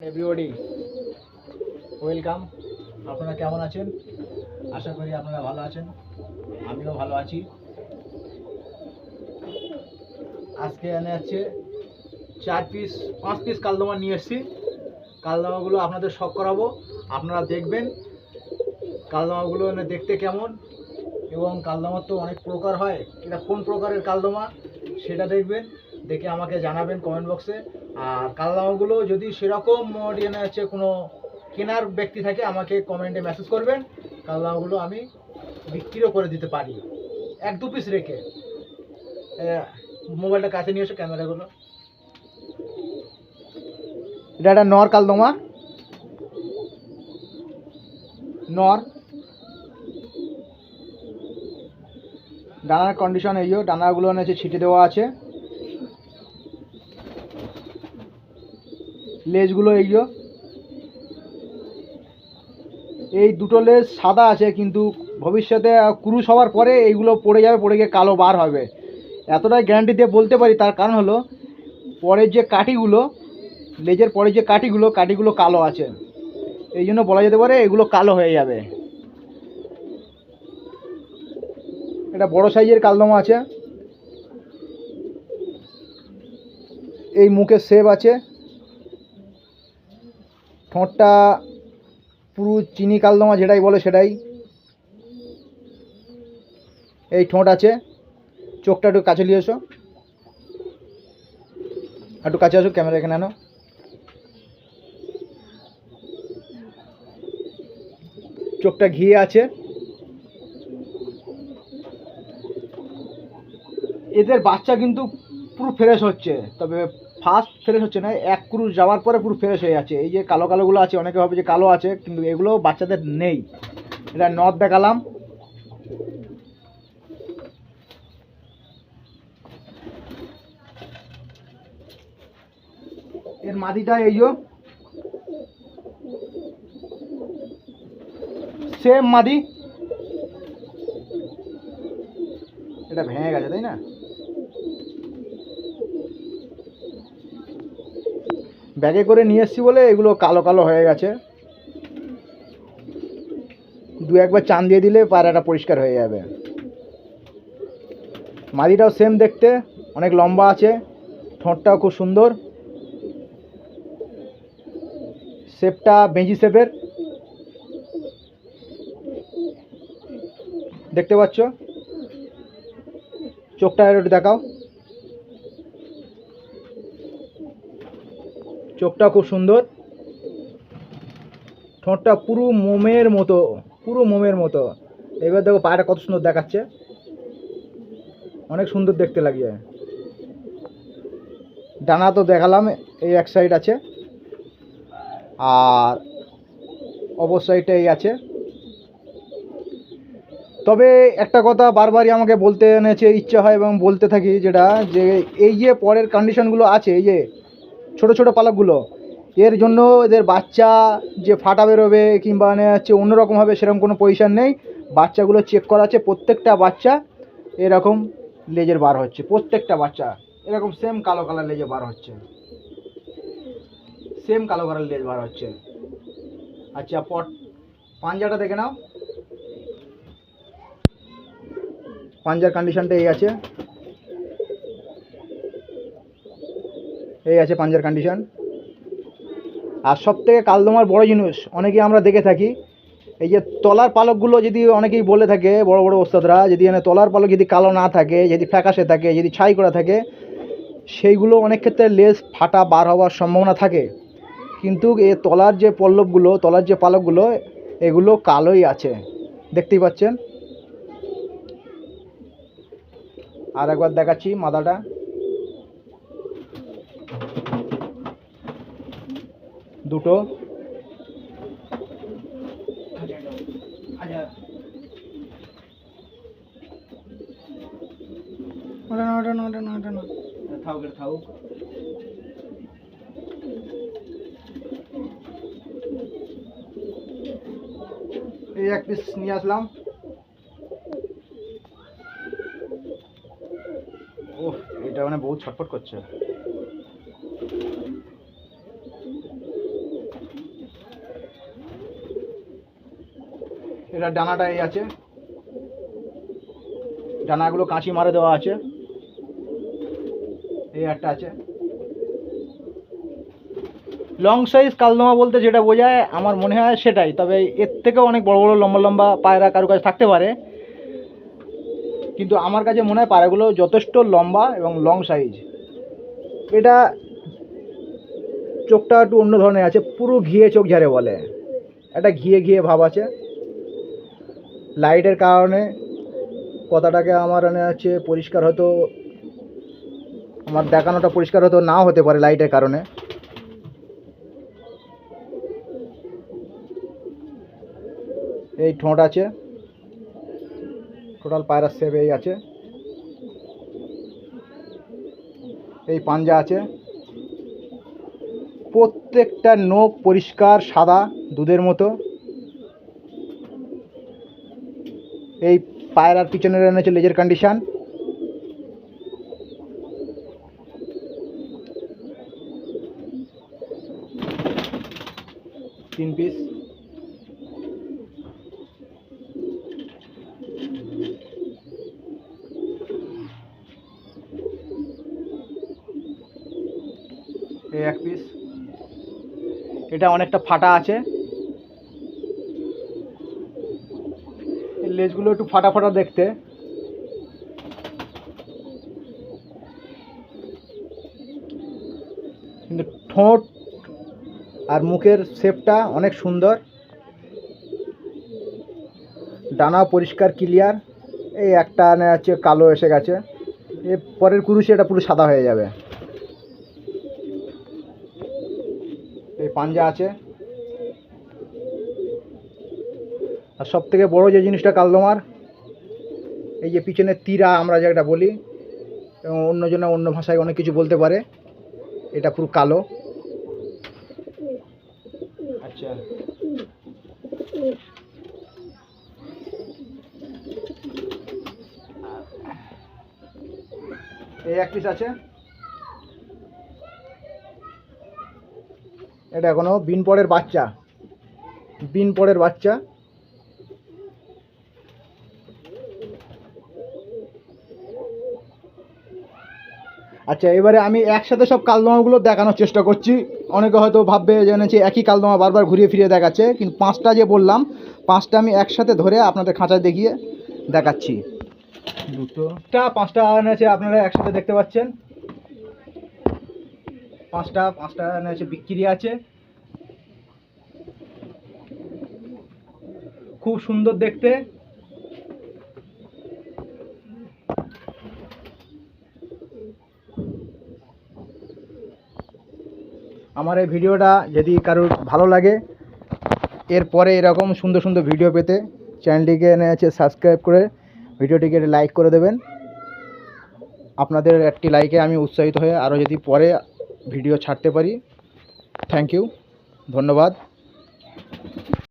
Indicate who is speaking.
Speaker 1: Everybody welcome. আপনারা কেমন আছেন? আশা করি আপনারা ভালো আছেন, আমিও ভালো আছি। আজকে এনে আছে 5 পিস কালদমা নিয়ে এসেছি। কালদমাগুলো আপনাদের শখ করাবো, আপনারা দেখবেন কালদমাগুলো এনে দেখতে কেমন, এবং কালদমার তো অনেক প্রকার হয়, এটা কোন প্রকারের কালদমা সেটা দেখবেন, দেখে আমাকে জানাবেন কমেন্ট বক্সে। আর কালদমাগুলো যদি সেরকম এনে আছে কোনো কেনার ব্যক্তি থাকে আমাকে কমেন্টে মেসেজ করবেন, কালদমাগুলো আমি বিক্রিও করে দিতে পারি 1-2 পিস রেখে। মোবাইলটা কাছে নিয়ে এসো, ক্যামেরাগুলো। এটা একটা নর কালদমা, নর। ডানার কন্ডিশন এই, ডানাগুলো আছে ছিটে দেওয়া আছে, লেজগুলো এই দুটো লেজ সাদা আছে, কিন্তু ভবিষ্যতে ক্রুশ হওয়ার পরে এইগুলো পড়ে যাবে, পড়ে গিয়ে কালো বার হবে, এতটাই গ্যারান্টি দিয়ে বলতে পারি। তার কারণ হলো পরের যে কাঠিগুলো, লেজের পরের যে কাঠিগুলো কালো আছে, এই জন্য বলা যেতে পারে এগুলো কালো হয়ে যাবে। এটা বড় সাইজের কালদমা আছে, এই মুখে শেপ আছে, ঠোঁটটা পুরো চিনি কালদমা যেটাই বলে সেটাই। এই ঠোঁট আছে, চোখটা একটু কাছে নিয়ে এসো, একটু কাছে আসো, ক্যামেরা এখানে আনো। চোখটা ঘিয়ে আছে। এদের বাচ্চা কিন্তু পুরো ফ্রেশ হচ্ছে, তবে ফার্স্ট ফ্রেশ হচ্ছে না, এক ক্রুশ যাওয়ার পরে পুরো ফ্রেশ হয়ে যাচ্ছে। এই যে কালো কালোগুলো আছে, অনেকে ভাবে যে কালো আছে, কিন্তু এগুলো বাচ্চাদের নেই। এটা নথ দেখালাম। এর মাদিটা সেম মাদি। এটা ভেঙে গেছে তাই না? ব্যাগে করে নিয়ে এসেছি বলে এগুলো কালো কালো হয়ে গেছে, 2-1 চান দিয়ে দিলে পায়রাটা পরিষ্কার হয়ে যাবে। মাদিটাও সেম দেখতে, অনেক লম্বা আছে, ঠোঁটটাও খুব সুন্দর, শেপটা বেঁজি শেপের দেখতে পাচ্ছ। চোখটা একটু দেখাও, চোখটা খুব সুন্দর, ঠোঁটটা পুরো মোমের মতো। এবার দেখো পায়রা কত সুন্দর দেখাচ্ছে, অনেক সুন্দর দেখতে লাগে। ডানা তো দেখালাম, এই এক সাইড আছে, আর অপর সাইডটা এই আছে। তবে একটা কথা বারবারই আমাকে বলতে এনেছে ইচ্ছা হয় এবং বলতে থাকি, যেটা যে এই যে পরের কন্ডিশনগুলো আছে, এই যে ছোট ছোট পালকগুলো, এর জন্য এদের বাচ্চা যে ফাটা বেরোবে কিংবা হচ্ছে অন্যরকম হবে সেরকম কোনো পজিশন নেই। বাচ্চাগুলো চেক করা আছে, প্রত্যেকটা বাচ্চা এরকম লেজের বার হচ্ছে, প্রত্যেকটা বাচ্চা এরকম সেম কালো কালার লেজে বার হচ্ছে, সেম কালো কালার লেজ বার হচ্ছে। আচ্ছা, পাঞ্জাটা দেখে নাও, পাঞ্জার কন্ডিশনটা এই আছে, পাঞ্জার কন্ডিশন। আর সব থেকে কালদমার বড় জিনিস অনেকেই আমরা দেখে থাকি, এই যে তলার পালকগুলো, যদি অনেকেই বলে থাকে বড় বড় ওস্তাদরা, যদি তলার পালক যদি কালো না থাকে, যদি ফ্যাকাশে থাকে, যদি ছাই করা থাকে, সেইগুলো অনেক ক্ষেত্রে লেজ ফাটা বার হওয়ার সম্ভাবনা থাকে। কিন্তু এই তলার যে পল্লবগুলো, তলার যে পালকগুলো, এগুলো কালোই আছে, দেখতেই পাচ্ছেন। আর একবার দেখাচ্ছি মাথাটা, দুটো। থাকুক। এই এক পিস নিয়ে আসলাম। ওহ, এটা বহুত ছটফট করছে। এটা ডানাটা এই আছে, ডানাগুলো কাঁচি মারে দেওয়া আছে, এই একটা আছে। লং সাইজ কালদমা বলতে যেটা বোঝায় আমার মনে হয় সেটাই, তবে এর থেকেও অনেক বড় বড় লম্বা লম্বা পায়রা কারো কাছে থাকতে পারে, কিন্তু আমার কাছে মনে হয় পায়রাগুলো যথেষ্ট লম্বা এবং লং সাইজ। এটা চোখটা একটু অন্য ধরনের আছে, পুরো ঘিয়ে চোখ যারে বলে, একটা ঘিয়ে ঘিয়ে ভাব আছে। লাইটের কারণে কথাটাকে আমার মনে হচ্ছে পরিষ্কার হতো, আমার দেখানোটা পরিষ্কার হতো নাও হতে পারে লাইটের কারণে। এই ঠোঁট আছে, টোটাল পায়রার শেপ এই আছে। এই পাঞ্জা আছে, প্রত্যেকটা নখ পরিষ্কার সাদা দুধের মতো। এই পায়রার পিছনের এনেছে লেজের কন্ডিশন। তিন পিস। এই এক পিস। এটা অনেকটা ফাটা আছে, লেজগুলো একটু ফাটা ফাটা দেখতে। কিন্তু ঠোঁট আর মুখের শেপটা অনেক সুন্দর, ডানা পরিষ্কার ক্লিয়ার। এই একটা হচ্ছে কালো এসে গেছে, এর পরের কুরুশে এটা পুরো সাদা হয়ে যাবে। এই পাঞ্জা আছে। আর সব থেকে বড়ো যে জিনিসটা কালদমার, এই যে পিছনের তীরা আমরা যেটা বলি, এবং অন্যজনে অন্য ভাষায় অনেক কিছু বলতে পারে, এটা পুরো কালো। আচ্ছা, এই এক পিস আছে। এটা এখনো বিন পরের বাচ্চা, বিন পরের বাচ্চা। আচ্ছা, এবারে আমি একসাথে সব কালদমাগুলো দেখানোর চেষ্টা করছি। অনেকে হয়তো ভাববে জেনেছে একই কালদমা বারবার ঘুরিয়ে ফিরিয়ে দেখাচ্ছে, কিন্তু পাঁচটা যে বললাম, পাঁচটা আমি একসাথে ধরে আপনাদের খাঁচায় দেখিয়ে দেখাচ্ছি। দুটোটা পাঁচটা এনেছে আপনারা একসাথে দেখতে পাচ্ছেন। পাঁচটা এনেছে বিক্রি আছে, খুব সুন্দর দেখতে। আমার এই ভিডিওটা যদি কারোর ভালো লাগে, এরপরে এরকম সুন্দর সুন্দর ভিডিও পেতে চ্যানেলটিকে এনেছে সাবস্ক্রাইব করে ভিডিওটিকে লাইক করে দেবেন। আপনাদের একটি লাইকে আমি উৎসাহিত হয়ে আরও যদি পরে ভিডিও ছাড়তে পারি। থ্যাংক ইউ, ধন্যবাদ।